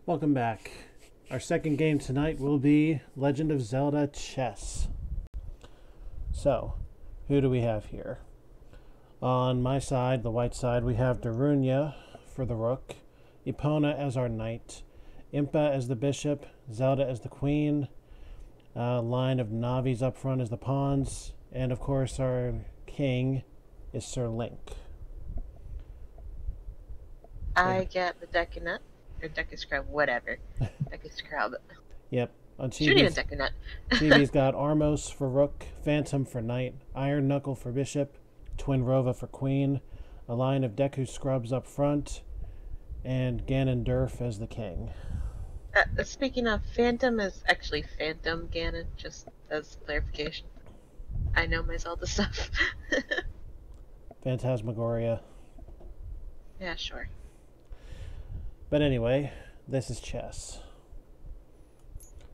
Welcome back. Our second game tonight will be Legend of Zelda Chess. So, who do we have here? On my side, the white side, we have Darunia for the rook, Epona as our knight, Impa as the bishop, Zelda as the queen, line of Navis up front as the pawns, and of course our king is Sir Link. I get the Decanet, or Decascrub, whatever. Decascrub. Yep. On Shooting a Chibi's, Decanet. Chibi's got Armos for rook, Phantom for knight, Iron Knuckle for bishop, Twin Rova for queen, a line of Deku Scrubs up front, and Ganondorf as the king. Speaking of, Phantom is actually Phantom Ganon, just as clarification. I know my Zelda stuff. Phantasmagoria. Yeah, sure. But anyway, this is chess.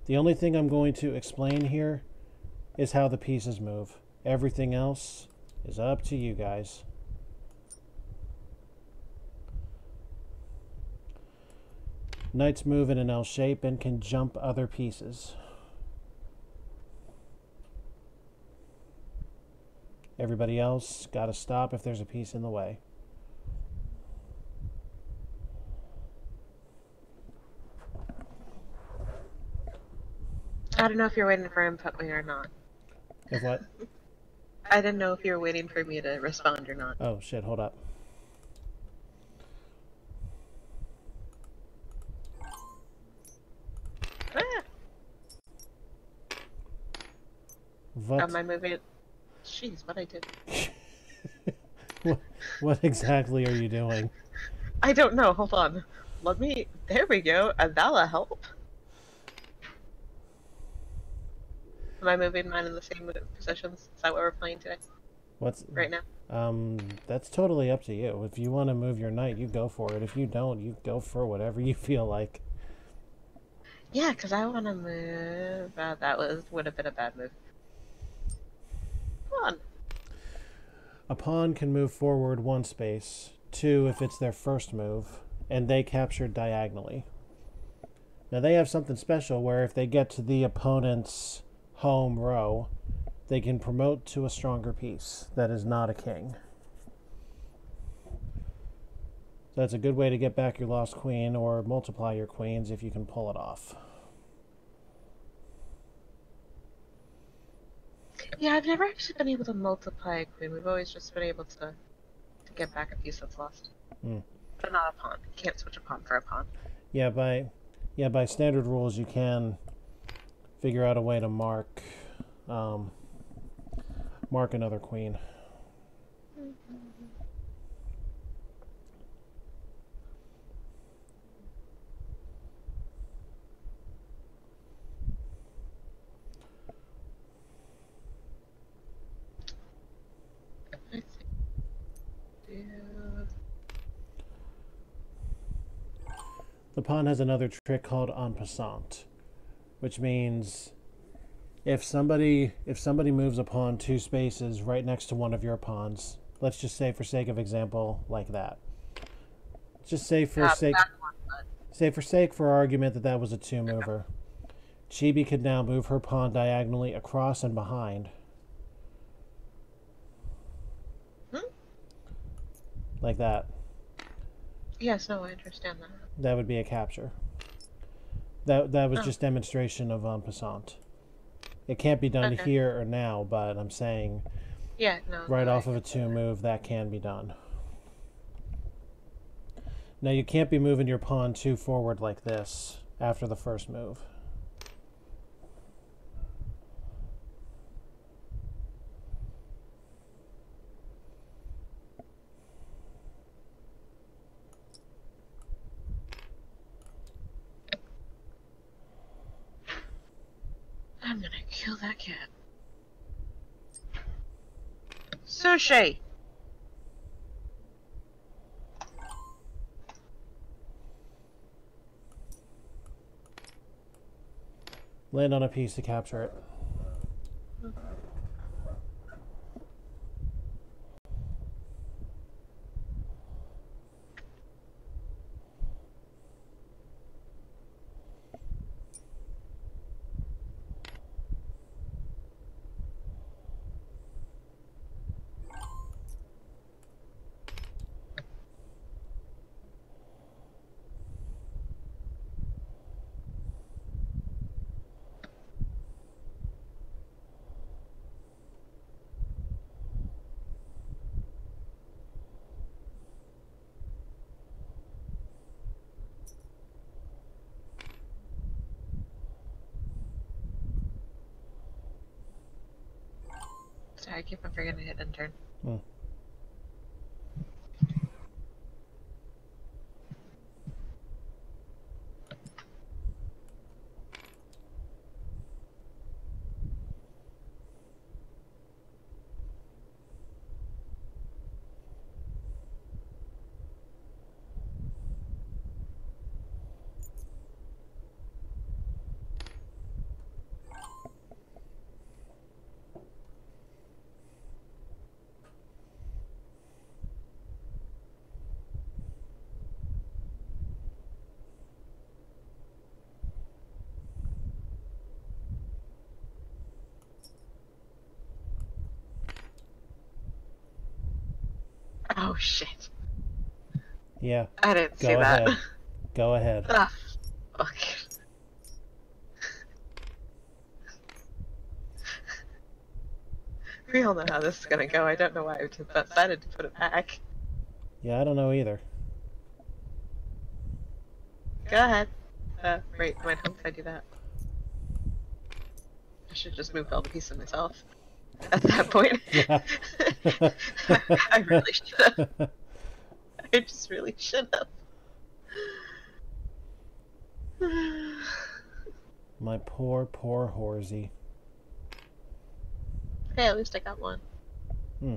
The only thing I'm going to explain here is how the pieces move. Everything else is up to you guys. Knights move in an L shape and can jump other pieces. Everybody else gotta stop if there's a piece in the way. I don't know if you're waiting for input me or not. If what? I didn't know if you were waiting for me to respond or not. Oh shit, hold up. What? Am I moving? Jeez, what I did. What exactly are you doing? I don't know, hold on. Let me, there we go, and that'll help. Am I moving mine in the same positions? Is that what we're playing today? What's right now? That's totally up to you. If you want to move your knight, you go for it. If you don't, you go for whatever you feel like. Yeah, because I want to move. That would have been a bad move. Come on. A pawn can move forward one space, 2 if it's their first move, and they capture diagonally. Now they have something special where if they get to the opponent's home row, they can promote to a stronger piece that is not a king. That's a good way to get back your lost queen or multiply your queens if you can pull it off. Yeah, I've never actually been able to multiply a queen. We've always just been able to get back a piece that's lost. But not a pawn. You can't switch a pawn for a pawn. Yeah, by standard rules you can figure out a way to mark another queen. The pawn has another trick called en passant, which means if somebody moves a pawn 2 spaces right next to one of your pawns, let's just say for sake of example like that. Just say for argument that was a 2-mover. Chibi could now move her pawn diagonally across and behind. Like that. Yes, no, I understand that. That would be a capture. That was just demonstration of en passant. It can't be done here or now, but I'm saying right off of a 2 move, that can be done. Now you can't be moving your pawn 2 forward like this after the first move. I'm gonna kill that cat. Sushi! Land on a piece to capture it. Sorry, I keep on forgetting to hit enter. Hmm. Oh shit. Yeah. I didn't see Go ahead. that. Go ahead. Ah, fuck. We all know how this is gonna go. I don't know why I decided to put it back. Yeah, I don't know either. Go ahead. Wait, wait, how did I do that? I should just move all the pieces myself. At that point. Yeah. I really should have. I just really should have. My poor, poor Horsey. Hey, at least I got one. Hmm.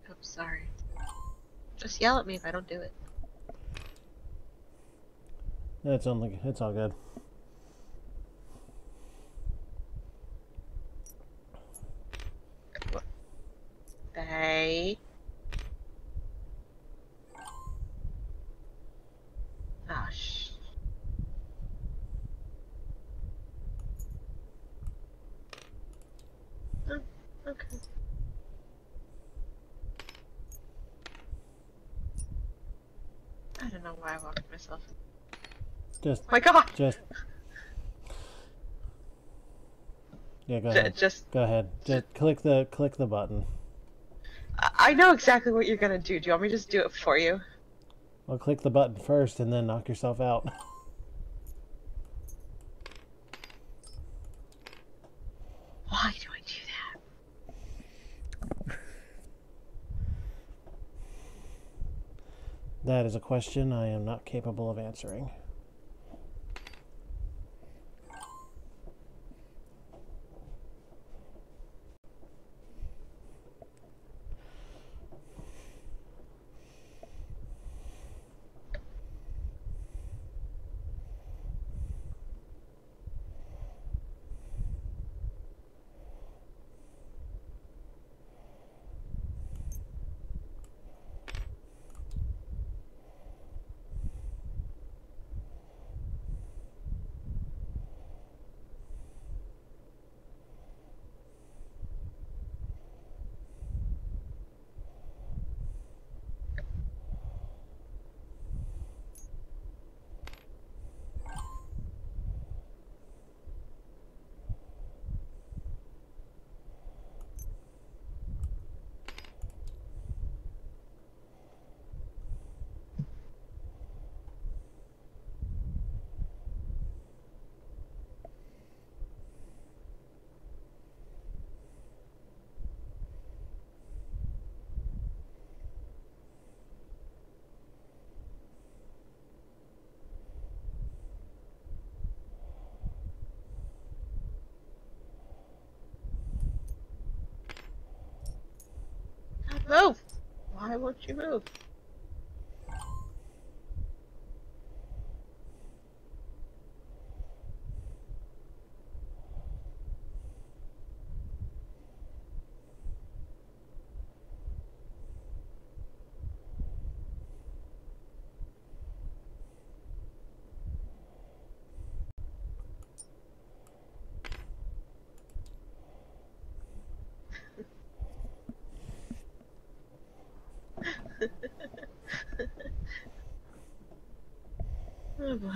I'm sorry. Just yell at me if I don't do it. It's all good. Hey. Oh, shh. Oh, okay. I don't know why I walked myself. Just, Oh my god! just. Yeah, go ahead. Go ahead. Just click the button. I know exactly what you're gonna do. Do you want me to just do it for you? Well, click the button first and then knock yourself out. Why do I do that? That is a question I am not capable of answering. Move! Why won't you move? Oh boy.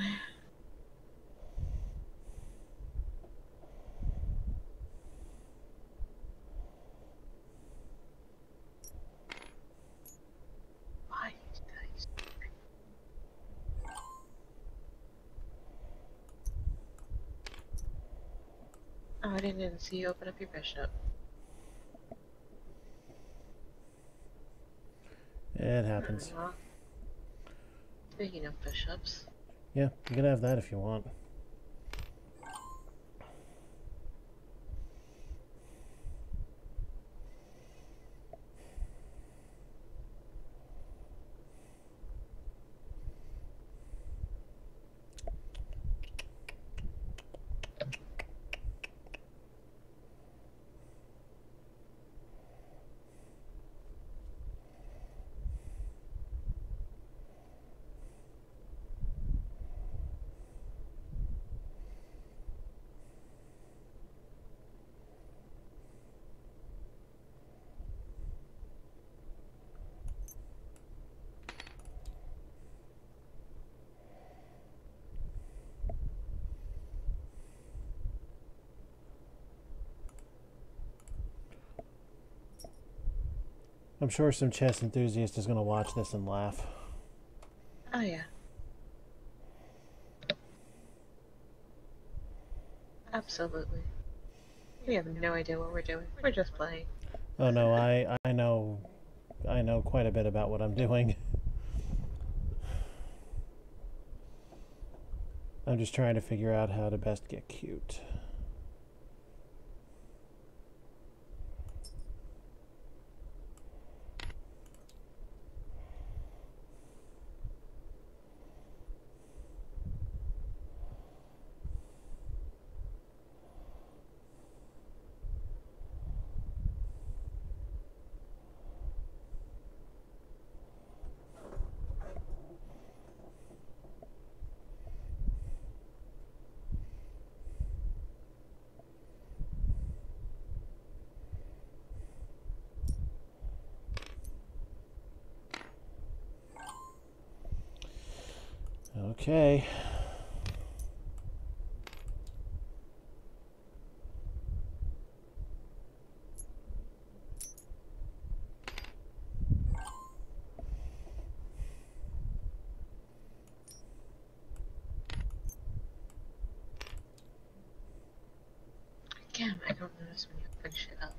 Oh, I didn't even see you open up your bishop. It happens. Speaking of bishops. Yeah, you can have that if you want. I'm sure some chess enthusiast is going to watch this and laugh. Oh, yeah. Absolutely. We have no idea what we're doing. We're just playing. Oh no, I know quite a bit about what I'm doing. I'm just trying to figure out how to best get cute. Okay. Again, I don't notice when you open shit up.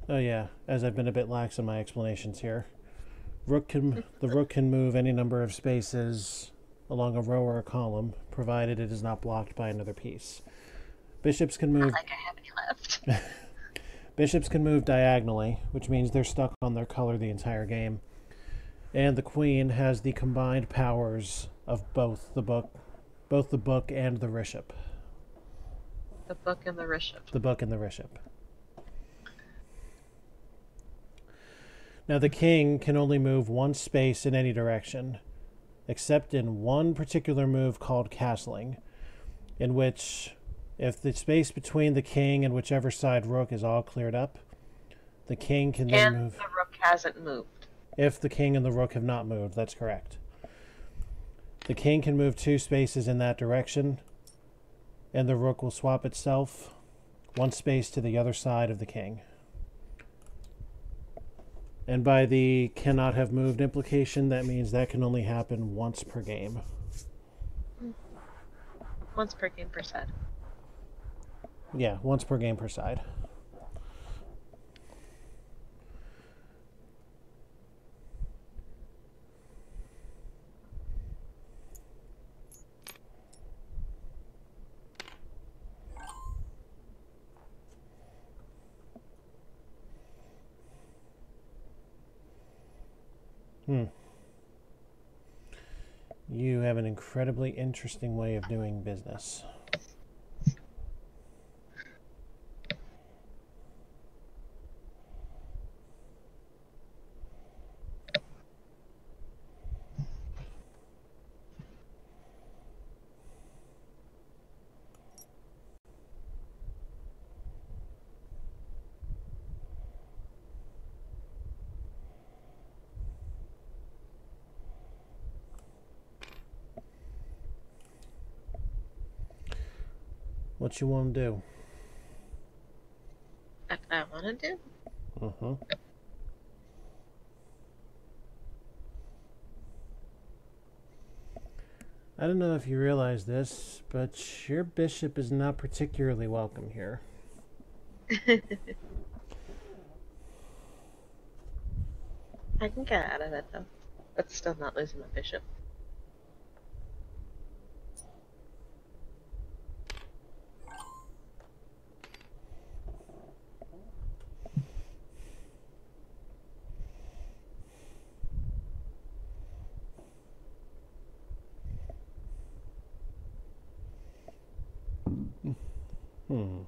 Oh yeah, as I've been a bit lax in my explanations here. The rook can move any number of spaces along a row or a column, provided it is not blocked by another piece. Bishops can move. Not like I have any left. Bishops can move diagonally, which means they're stuck on their color the entire game. And the queen has the combined powers of both the book and the riship. The book and the riship. The book and the riship. Now the king can only move one space in any direction, except in one particular move called castling, in which, if the space between the king and whichever side rook is all cleared up, the king can then move. And the rook hasn't moved. If the king and the rook have not moved, that's correct. The king can move 2 spaces in that direction, and the rook will swap itself 1 space to the other side of the king. And by the cannot have moved implication, that means that can only happen once per game. Once per game per side. Yeah, once per game per side. You have an incredibly interesting way of doing business. What you want to do? What I want to do? Mm-hmm. I don't know if you realize this, but your bishop is not particularly welcome here. I can get out of it though, but still not losing my bishop. Hmm.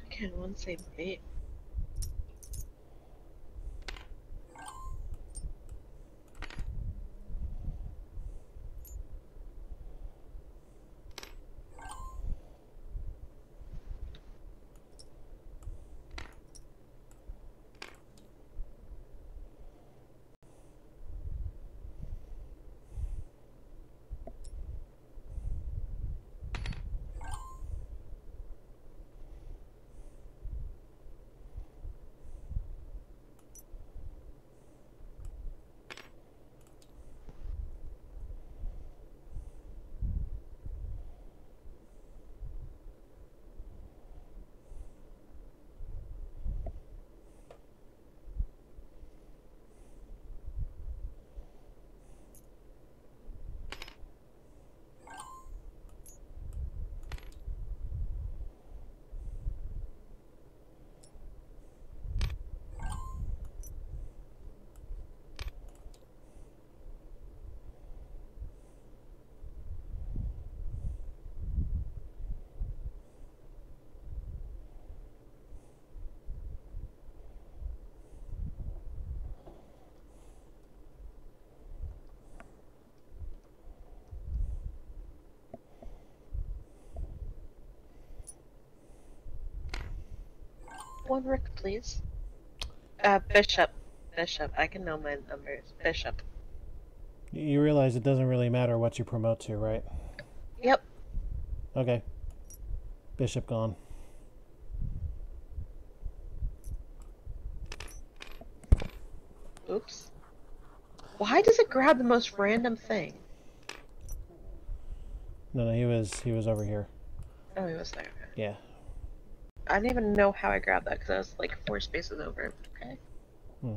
Okay, one same fate. One rook, please. Bishop. Bishop. I can know my numbers. Bishop. You realize it doesn't really matter what you promote to, right? Yep. Okay. Bishop gone. Oops. Why does it grab the most random thing? No, he was over here. Oh, he was there. Okay. Yeah. I didn't even know how I grabbed that because I was like 4 spaces over. Okay. Hmm.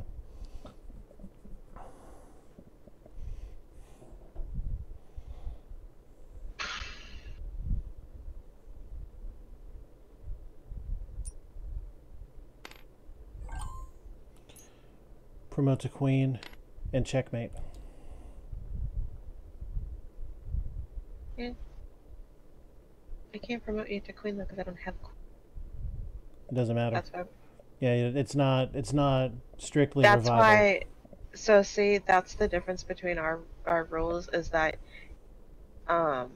Promote to queen and checkmate. Yeah. I can't promote you to queen though because I don't have a queen. It doesn't matter. That's why. Yeah, it's not strictly That's revival. why. So see, that's the difference between our rules is that, the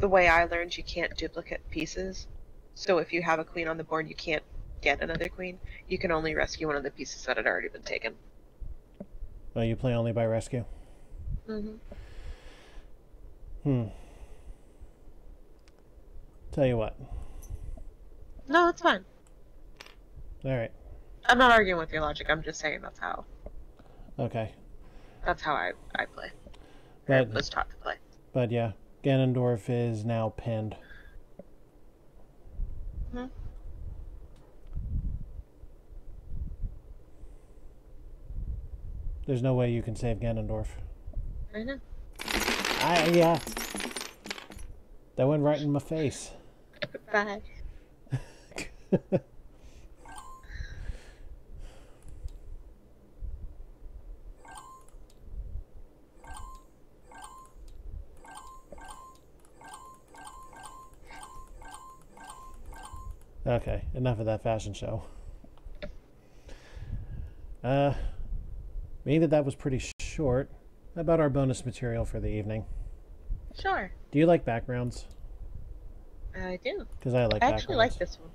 way I learned, you can't duplicate pieces. So if you have a queen on the board, you can't get another queen. You can only rescue one of the pieces that had already been taken. Oh, you play only by rescue? Tell you what. No, that's fine. Alright. I'm not arguing with your logic. I'm just saying that's how. Okay. That's how I play. But, or was taught to play. But yeah, Ganondorf is now pinned. There's no way you can save Ganondorf. I know. Yeah. That went right in my face. Bye. Okay, enough of that fashion show. Being that was pretty short, how about our bonus material for the evening? Sure. Do you like backgrounds? I do. Because I like I backgrounds. actually like this one.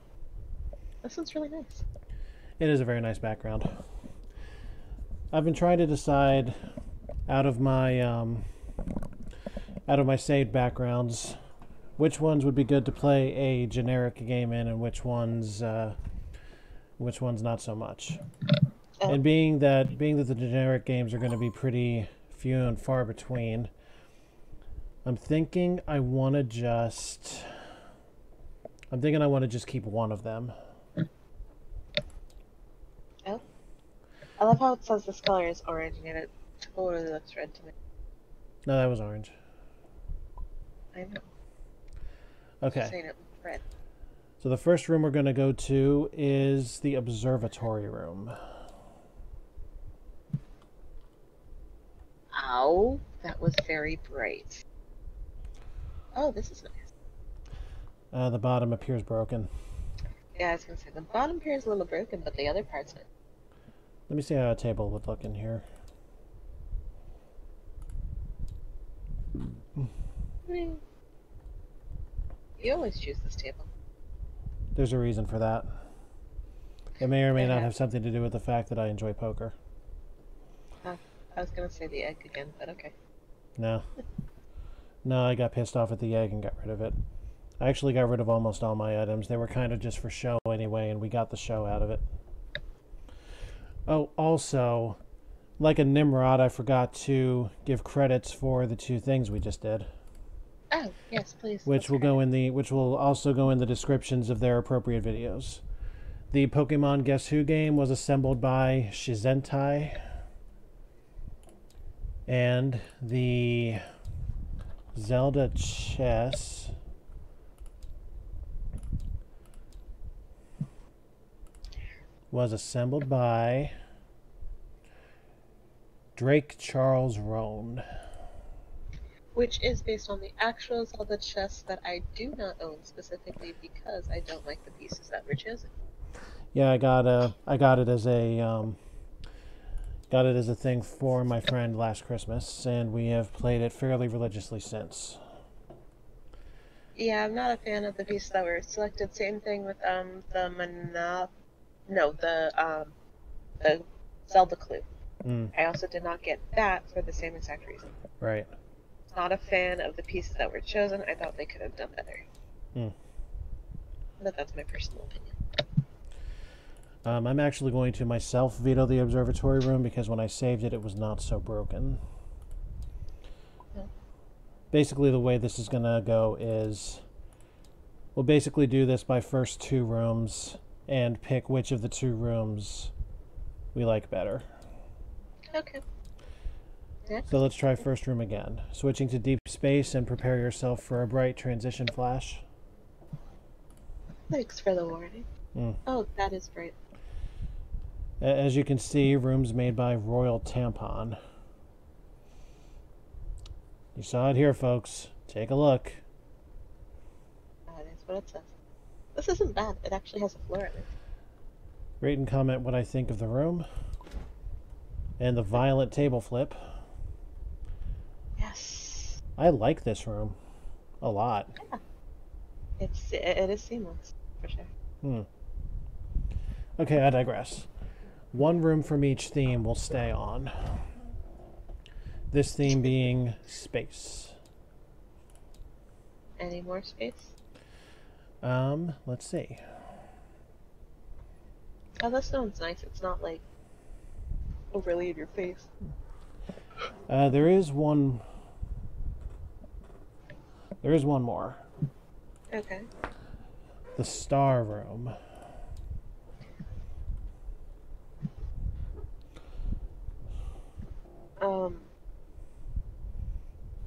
This one's really nice. It is a very nice background. I've been trying to decide out of my saved backgrounds which ones would be good to play a generic game in and which ones not so much. Oh. And being that the generic games are going to be pretty few and far between, I'm thinking I want to just keep one of them. Oh. I love how it says this color is orange and yet it totally looks red to me. No, that was orange. I know. Okay. Just saying it looked red. So the first room we're going to go to is the observatory room. Ow, that was very bright. Oh, this is nice. The bottom appears broken. Yeah, I was going to say, the bottom appears a little broken, but the other part's not. Let me see how a table would look in here. You always choose this table. There's a reason for that. It may or may not have something to do with the fact that I enjoy poker. I was going to say the egg again, but okay. No. No, I got pissed off at the egg and got rid of it. I actually got rid of almost all my items. They were kind of just for show anyway, and we got the show out of it. Oh, also, like a Nimrod, I forgot to give credits for the two things we just did. Oh, yes, please. Which will also go in the descriptions of their appropriate videos. The Pokemon Guess Who game was assembled by Shizentai. And the Zelda chess was assembled by Drake Charles Roan. Which is based on the actual Zelda chess that I do not own specifically because I don't like the pieces that were chosen. Yeah, I got it as a thing for my friend last Christmas, and we have played it fairly religiously since. Yeah, I'm not a fan of the pieces that were selected. Same thing with the Zelda Clue. I also did not get that for the same exact reason. Right. Not a fan of the pieces that were chosen. I thought they could have done better. But that's my personal opinion. I'm actually going to myself veto the observatory room because when I saved it, it was not so broken. Basically, the way this is going to go is we'll basically do this by first two rooms and pick which of the two rooms we like better. Okay. Next. So let's try first room again. Switching to deep space and prepare yourself for a bright transition flash. Thanks for the warning. Oh, that is bright. As you can see, rooms made by Royal Tampon. You saw it here, folks. Take a look. That is what it says. This isn't bad. It actually has a floor in it. Rate and comment what I think of the room. And the violent table flip. Yes. I like this room a lot. Yeah. It is seamless, for sure. Okay, I digress. One room from each theme will stay on. This theme being space. Any more space? Let's see. Oh, this one's nice. It's not like overly in your face. There is one more. Okay. The star room.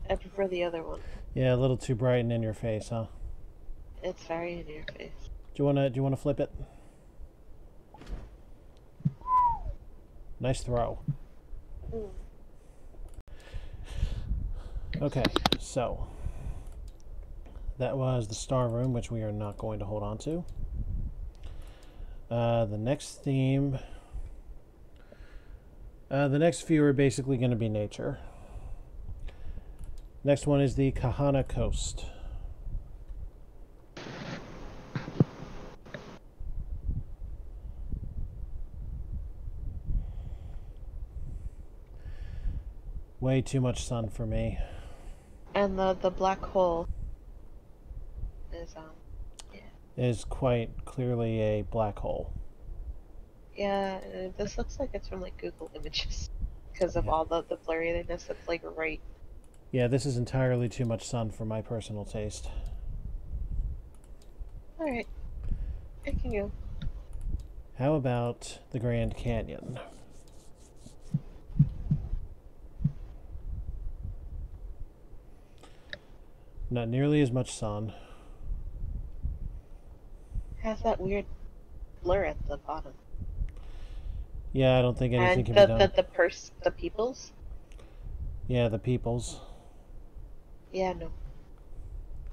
I prefer the other one. Yeah, a little too bright and in your face, huh? It's very in your face. Do you wanna flip it? Nice throw. Okay, so that was the star room, which we are not going to hold on to. The next theme The next few are basically going to be nature. Next one is the Kahana Coast. Way too much sun for me. And the black hole is yeah. Is quite clearly a black hole. Yeah, this looks like it's from like Google Images because of all the blurriness that's like right. Yeah, this is entirely too much sun for my personal taste. Alright. I can go. How about the Grand Canyon? Not nearly as much sun. Has that weird blur at the bottom. Yeah, I don't think anything can be done. And the peoples? Yeah, the peoples. Yeah, no.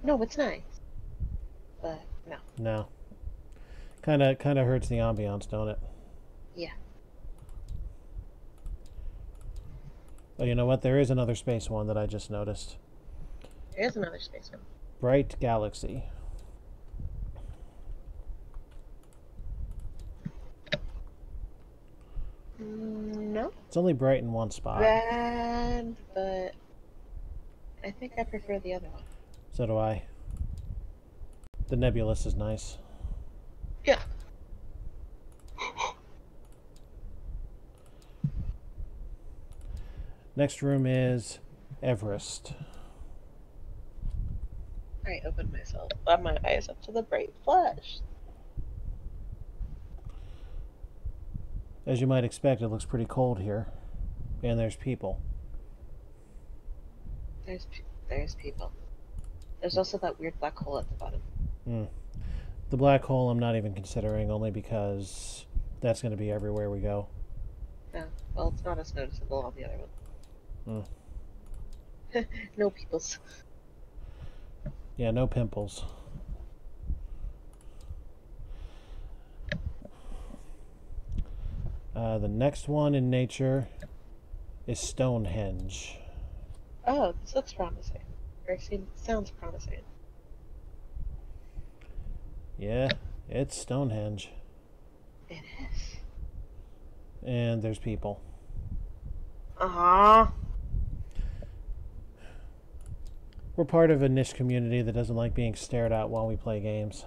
No, it's nice. But no. No. Kinda hurts the ambiance, don't it? Yeah. Oh, you know what? There is another space one that I just noticed. There is another space one. Bright Galaxy. No. It's only bright in one spot. Bad, but I think I prefer the other one. So do I. The nebulous is nice. Yeah. Next room is Everest. I opened myself. My eyes up to the bright flash. As you might expect, it looks pretty cold here. And there's people. There's people. There's also that weird black hole at the bottom. The black hole I'm not even considering, only because that's going to be everywhere we go. No, well, it's not as noticeable on the other one. No peoples. Yeah, no pimples. The next one in nature is Stonehenge. Oh, this looks promising. Or sounds promising. Yeah, it's Stonehenge. It is. And there's people. Uh-huh. We're part of a niche community that doesn't like being stared at while we play games.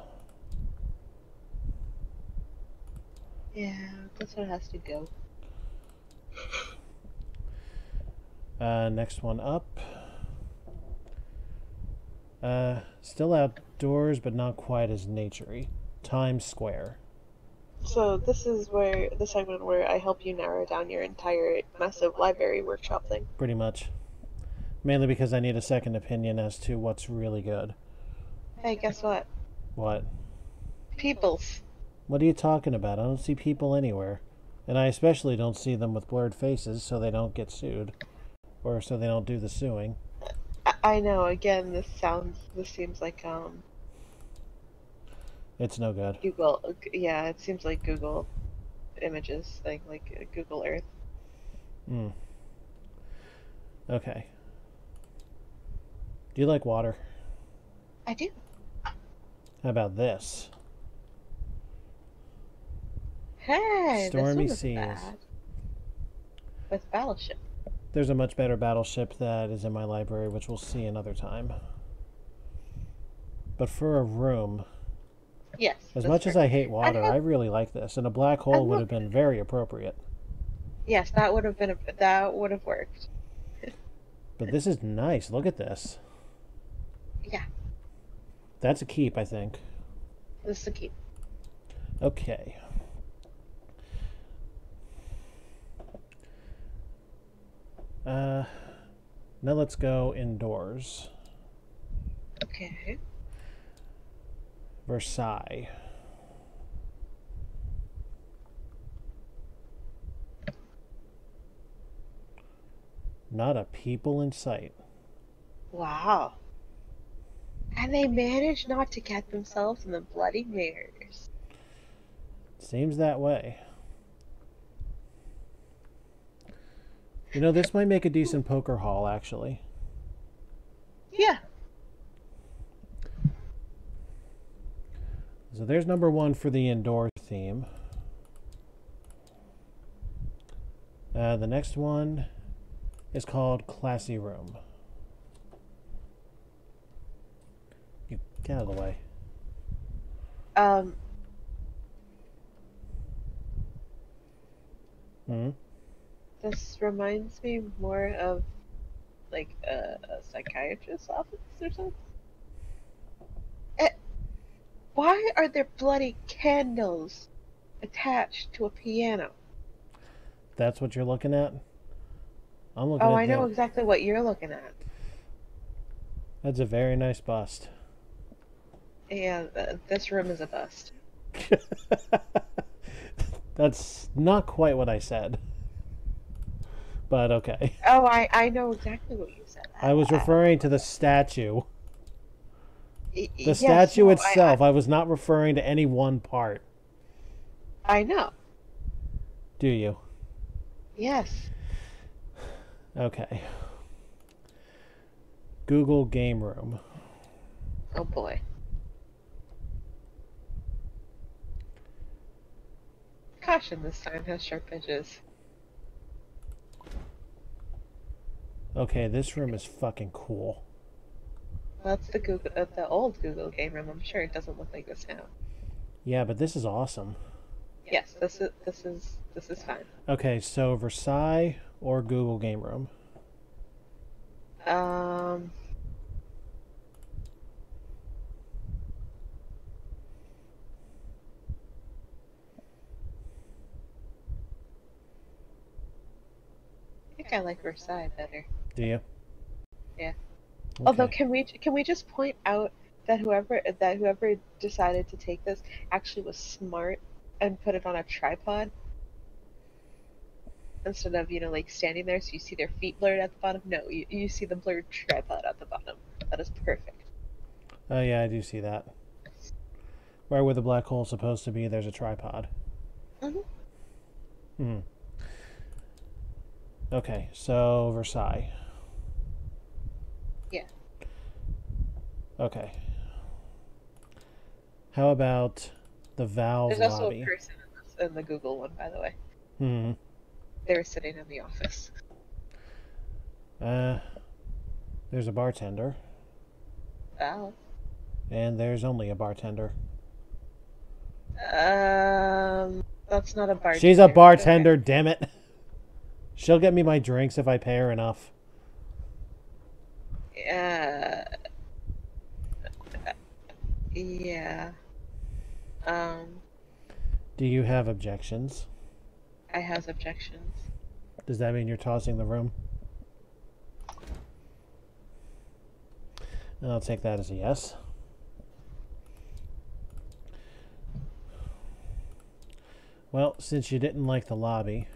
Yeah, that's what has to go. Next one up. Still outdoors, but not quite as nature-y. Times Square. So this is where the segment where I help you narrow down your entire massive library workshop thing. Pretty much. Mainly because I need a second opinion as to what's really good. Hey, guess what? What? Peoples. What are you talking about? I don't see people anywhere. And I especially don't see them with blurred faces so they don't get sued. Or so they don't do the suing. I know, again, this seems like, It's no good. Google, yeah, it seems like Google Images thing, like Google Earth. Okay. Do you like water? I do. How about this? Hey, Stormy this Seas. bad. With Battleship. There's a much better battleship that is in my library, which we'll see another time. But for a room, yes. as much as I hate water, I really like this, and a black hole would have been very appropriate. Yes, that would have worked. But this is nice. Look at this. Yeah. That's a keep, I think. This is a keep. Okay. Now let's go indoors. Okay. Versailles. Not a people in sight. Wow. And they managed not to get themselves in the bloody mirrors. Seems that way. You know, this might make a decent poker hall, actually. Yeah. So there's number 1 for the indoor theme. The next one is called Classy Room. You get out of the way. This reminds me more of like a psychiatrist's office or something. Why are there bloody candles attached to a piano? That's what you're looking at? I'm looking Oh, at I know exactly what you're looking at. That's a very nice bust. Yeah, this room is a bust. That's not quite what I said. But okay. Oh, I know exactly what you said. I was referring to the statue. The Yes, statue no, itself. I was not referring to any one part. I know. Do you? Yes. Okay. Google Game Room. Oh boy. Caution, this sign has sharp edges. Okay, this room is fucking cool. Well, that's the old Google Game Room. I'm sure it doesn't look like this now. Yeah, but this is awesome. Yes, this is fine. Okay, so Versailles or Google Game Room? I think I like Versailles better. Do you? Yeah. Okay. Although, can we just point out that whoever decided to take this actually was smart and put it on a tripod instead of, you know, like standing there so you see their feet blurred at the bottom? No, you see the blurred tripod at the bottom. That is perfect. Oh yeah, I do see that. Right where the black hole's supposed to be, there's a tripod. Okay, so Versailles. Yeah. Okay. How about the Valve There's also lobby? a person in the Google one, by the way. They were sitting in the office. There's a bartender. Oh. And there's only a bartender. That's not a bartender. She's a bartender, okay. Damn it. She'll get me my drinks if I pay her enough. Yeah. Do you have objections? I have objections. Does that mean you're tossing the room? I'll take that as a yes. Well, since you didn't like the lobby,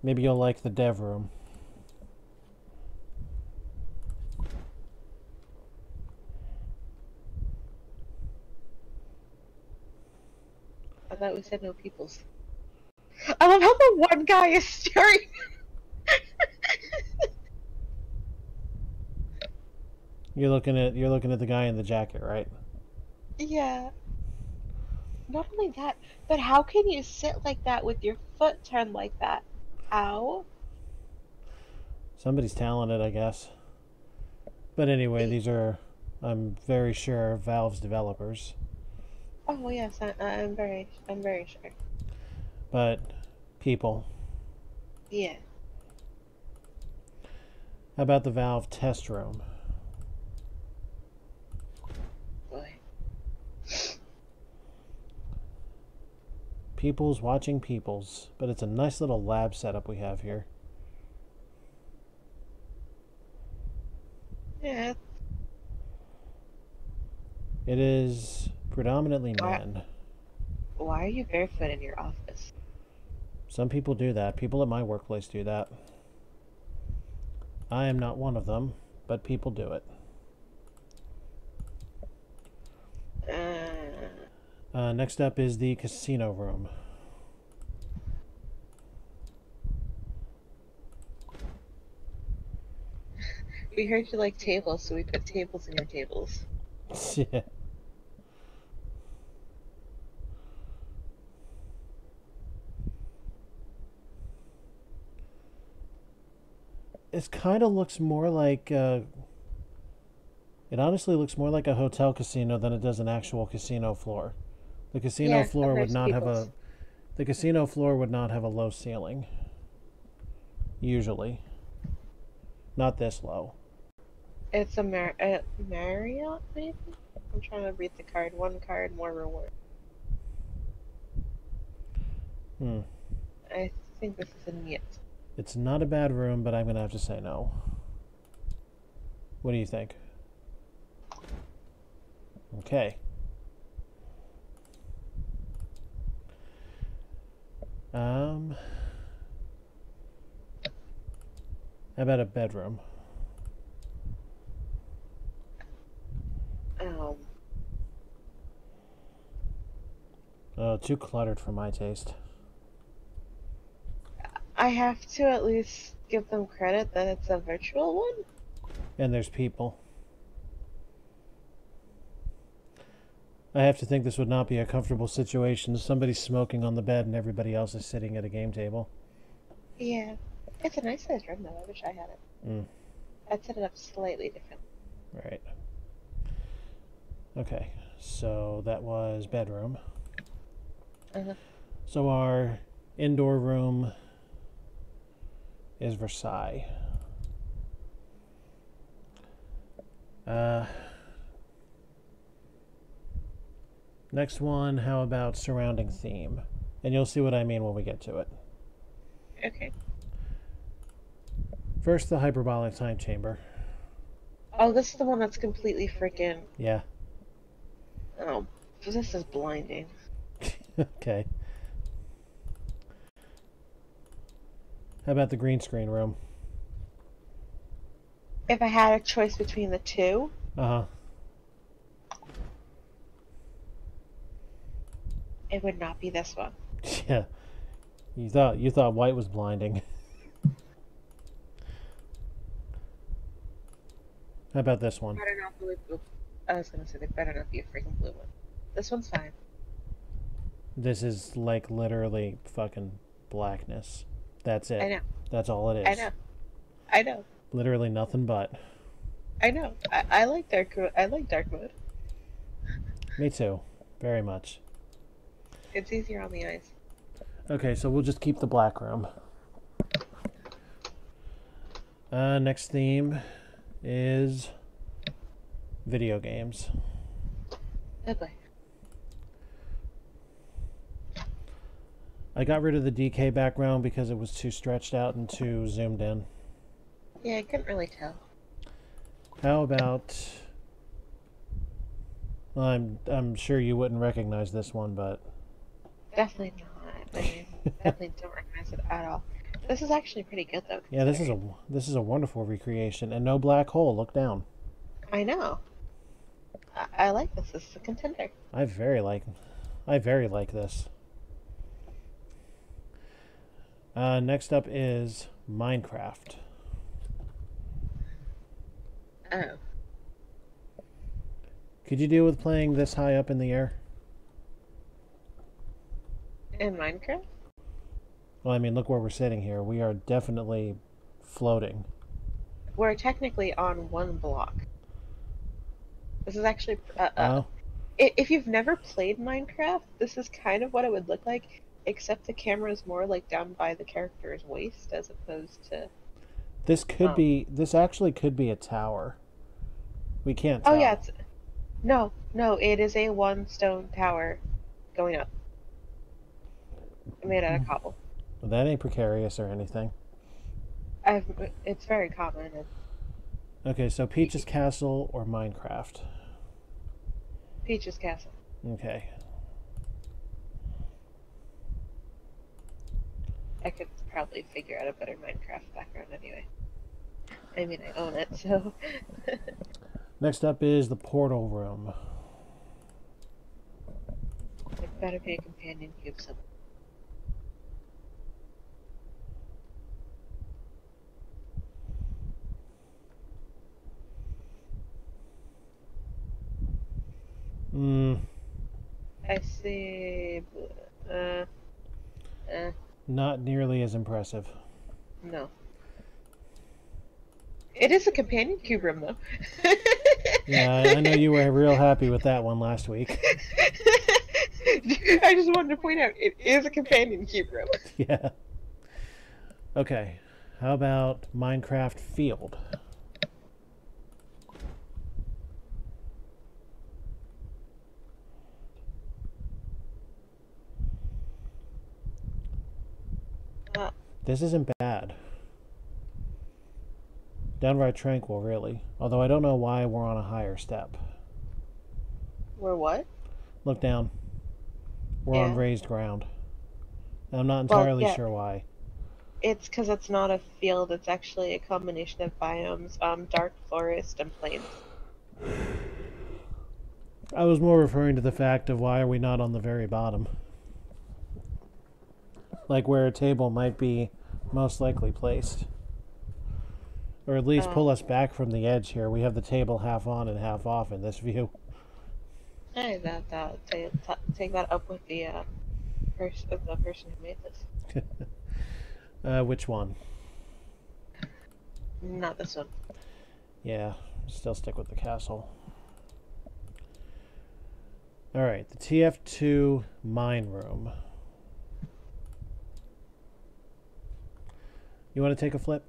maybe you'll like the dev room. I thought we said no peoples. I love how the one guy is staring. You're looking at the guy in the jacket, right? Yeah. Not only that, but how can you sit like that with your foot turned like that? Ow. Somebody's talented, I guess. But anyway, these are, I'm very sure, Valve's developers. Oh yes, I'm very sure. But people. Yeah. How about the Valve test room? Boy. People's watching people's, but it's a nice little lab setup we have here. Yeah. It is predominantly men. Why are you barefoot in your office? Some people do that. People at my workplace do that. I am not one of them, but people do it. Next up is the casino room. We heard you like tables, so we put tables in your tables. Yeah. It kind of looks more like... it honestly looks more like a hotel casino than it does an actual casino floor. The casino floor would not have a... The casino floor would not have a low ceiling. Usually. Not this low. It's a Marriott, maybe? I'm trying to read the card. One card, more reward. I think this is a Niet. It's not a bad room, but I'm going to have to say no. What do you think? Okay. How about a bedroom? Oh, too cluttered for my taste. I have to at least give them credit that it's a virtual one. And there's people. I have to think this would not be a comfortable situation. Somebody's smoking on the bed and everybody else is sitting at a game table. Yeah. It's a nice sized room, though. I wish I had it. I'd set it up slightly different. Right. Okay, so that was bedroom. So our indoor room is Versailles. Next one, how about surrounding theme? And you'll see what I mean when we get to it. Okay. First, the hyperbolic time chamber. Oh, this is the one that's completely freaking... Yeah. Oh, this is blinding. Okay. How about the green screen room? If I had a choice between the two... It would not be this one. Yeah. You thought white was blinding. How about this one? Better not be blue. I was gonna say they better not be a freaking blue one. This one's fine. This is like literally fucking blackness. That's it. I know. That's all it is. I know. Literally nothing but. I know. I like dark mode. Me too. Very much. It's easier on the eyes. Okay, so we'll just keep the black room. Next theme is video games. Okay. I got rid of the DK background because it was too stretched out and too zoomed in. Yeah, I couldn't really tell. How about... I'm sure you wouldn't recognize this one, but... Definitely not. I mean, definitely don't recognize it at all. This is actually pretty good, though. Yeah, this is a wonderful recreation, and no black hole. Look down. I know. I like this. This is a contender. I very like this. Next up is Minecraft. Oh. Could you deal with playing this high up in the air? In Minecraft? Well, I mean, look where we're sitting here. We are definitely floating. We're technically on one block. This is actually... If you've never played Minecraft, this is kind of what it would look like, except the camera is more like down by the character's waist as opposed to... This could be... This actually could be a tower. We can't tell. Oh, yeah. No, it is a one stone tower going up. Made out of cobble. Well, that ain't precarious or anything. It's very common. Okay, so Peach's Castle or Minecraft? Peach's Castle. Okay. I could probably figure out a better Minecraft background anyway. I mean, I own it, so... Next up is the portal room. It better be a companion cube somewhere. I see. Uh, Not nearly as impressive. no. It is a companion cube room, though. Yeah, I know you were real happy with that one last week. I just wanted to point out, it is a companion cube room. Yeah. Okay, how about Minecraft Field? This isn't bad. Downright tranquil, really. Although I don't know why we're on a higher step. We're what? Look down. We're on raised ground. I'm not entirely sure why. It's because it's not a field, it's actually a combination of biomes, dark forest and plains. I was more referring to the fact of why are we not on the very bottom? Like where a table might be most likely placed. Or at least pull us back from the edge here. We have the table half on and half off in this view. Hey, take that up with the person who made this. Which one? Not this one. Yeah, still stick with the castle. Alright, the TF2 mine room. You want to take a flip?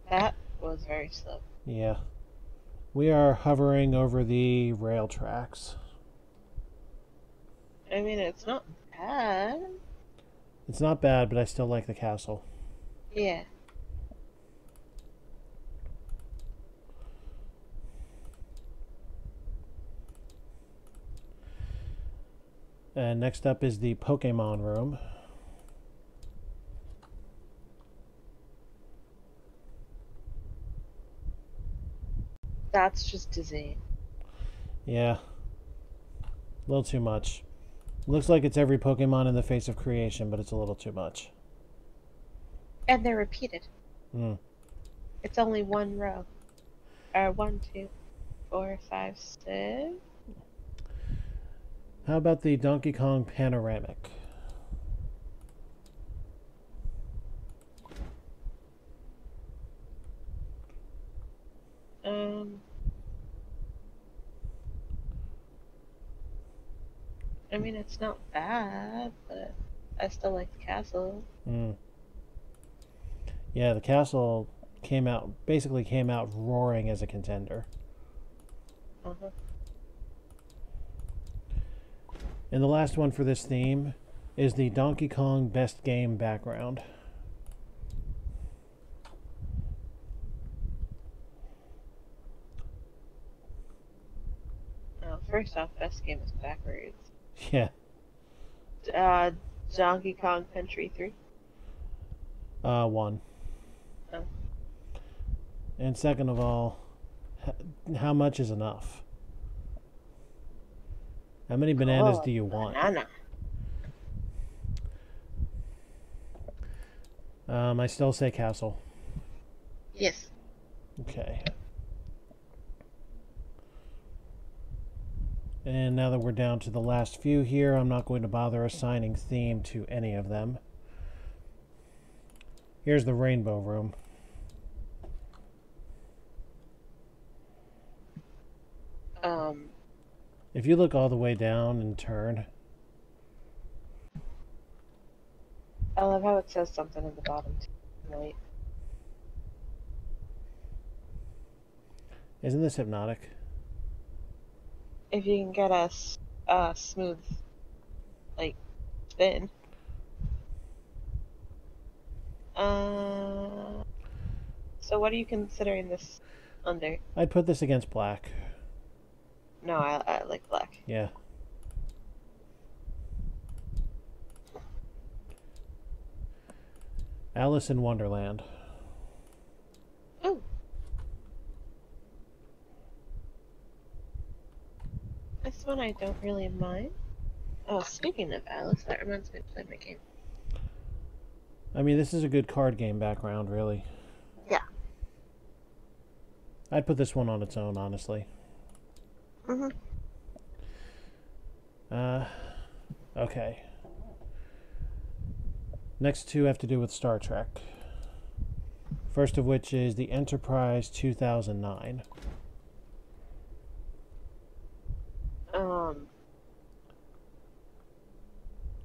That was very slow. Yeah. We are hovering over the rail tracks. I mean, it's not bad. It's not bad, but I still like the castle. Yeah. And next up is the Pokemon room. That's just dizzying. Yeah. A little too much. Looks like it's every Pokemon in the face of creation, but it's a little too much. And they're repeated. Mm. It's only one row. 1, 2, 4, 5, 6. How about the Donkey Kong Panoramic? I mean, it's not bad, but I still like the castle. Mm. Yeah, the castle basically came out roaring as a contender. Uh-huh. And the last one for this theme is the Donkey Kong Best Game background. First off, best game is backwards. Yeah. Donkey Kong Country 3? 1. Oh. And second of all, how much is enough? How many bananas do you want? Banana. I still say castle. Yes. Okay. And now that we're down to the last few here, I'm not going to bother assigning theme to any of them. Here's the rainbow room. If you look all the way down and turn. I love how it says something in the bottom right. Isn't this hypnotic? If you can get a smooth, like, spin. So what are you considering this under? I'd put this against black. No, I like black. Yeah. Alice in Wonderland. Oh. This one I don't really mind. Oh, speaking of Alice, that reminds me to play my game. I mean, this is a good card game background, really. Yeah. I'd put this one on its own, honestly. Mm-hmm. Okay. Next two have to do with Star Trek. First of which is the Enterprise 2009.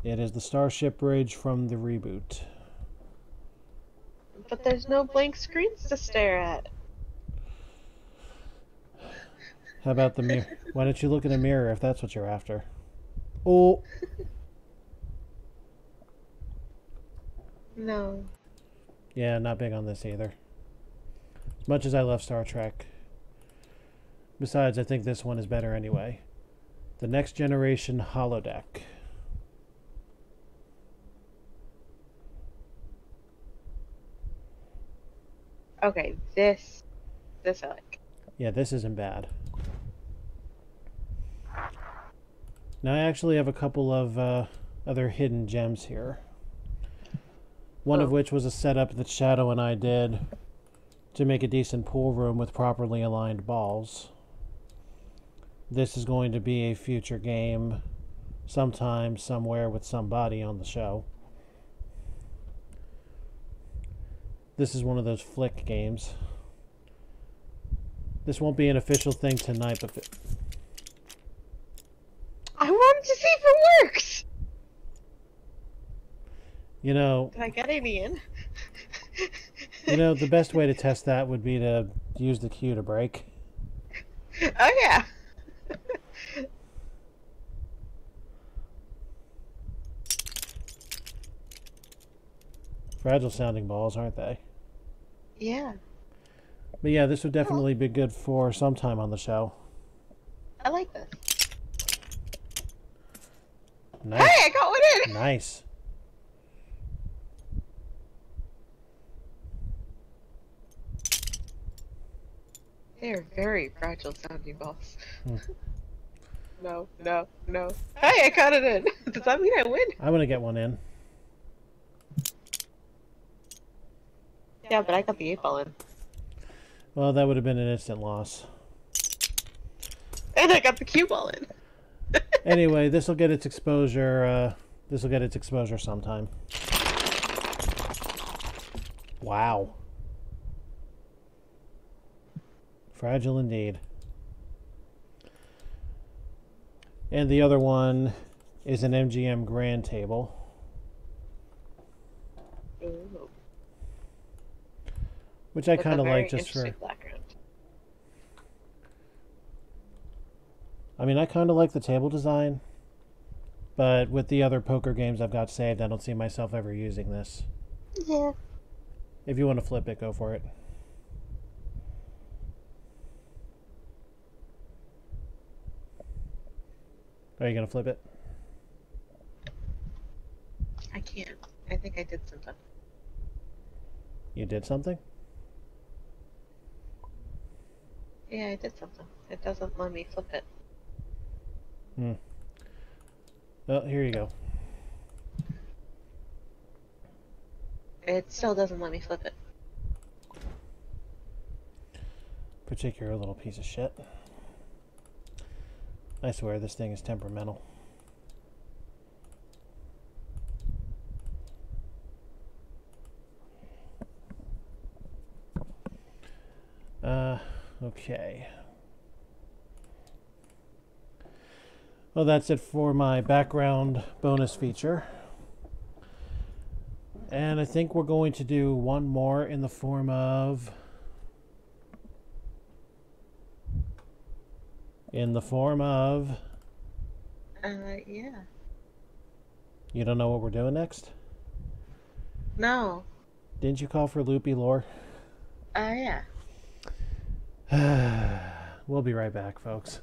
It is the Starship Bridge from the reboot. But there's no blank screens to stare at. How about the mirror? Why don't you look in a mirror if that's what you're after? Oh! No. Yeah, not big on this either. As much as I love Star Trek. Besides, I think this one is better anyway. The Next Generation Holodeck. Okay, this I like. Yeah, this isn't bad. Now I actually have a couple of other hidden gems here. One of which was a setup that Shadow and I did to make a decent pool room with properly aligned balls. This is going to be a future game sometime, somewhere with somebody on the show. This is one of those flick games. This won't be an official thing tonight, but... I wanted to see if it works! You know... Did I get any in? You know, the best way to test that would be to use the cue to break. Oh, yeah. Fragile sounding balls, aren't they? Yeah. But yeah, this would definitely be good for some time on the show. I like this. Nice. Hey, I got one in! Nice. They are very fragile sounding balls. Hmm. No. Hey, I got it in! Does that mean I win? I'm gonna get one in. Yeah, but I got the 8-ball in. Well, that would have been an instant loss. And I got the cue ball in. Anyway, this will get its exposure. This will get its exposure sometime. Wow. Fragile indeed. And the other one is an MGM Grand Table. Ooh. Which I kind of like just for... background. I mean, I kind of like the table design. But with the other poker games I've got saved, I don't see myself ever using this. Yeah. If you want to flip it, go for it. Are you going to flip it? I can't. I think I did something. You did something? Yeah, I did something. It doesn't let me flip it. Well, here you go. It still doesn't let me flip it. Particular little piece of shit. I swear this thing is temperamental. Okay. Well, that's it for my background bonus feature. And I think we're going to do one more in the form of... Yeah. You don't know what we're doing next? No. Didn't you call for loopy lore? Yeah. We'll be right back, folks.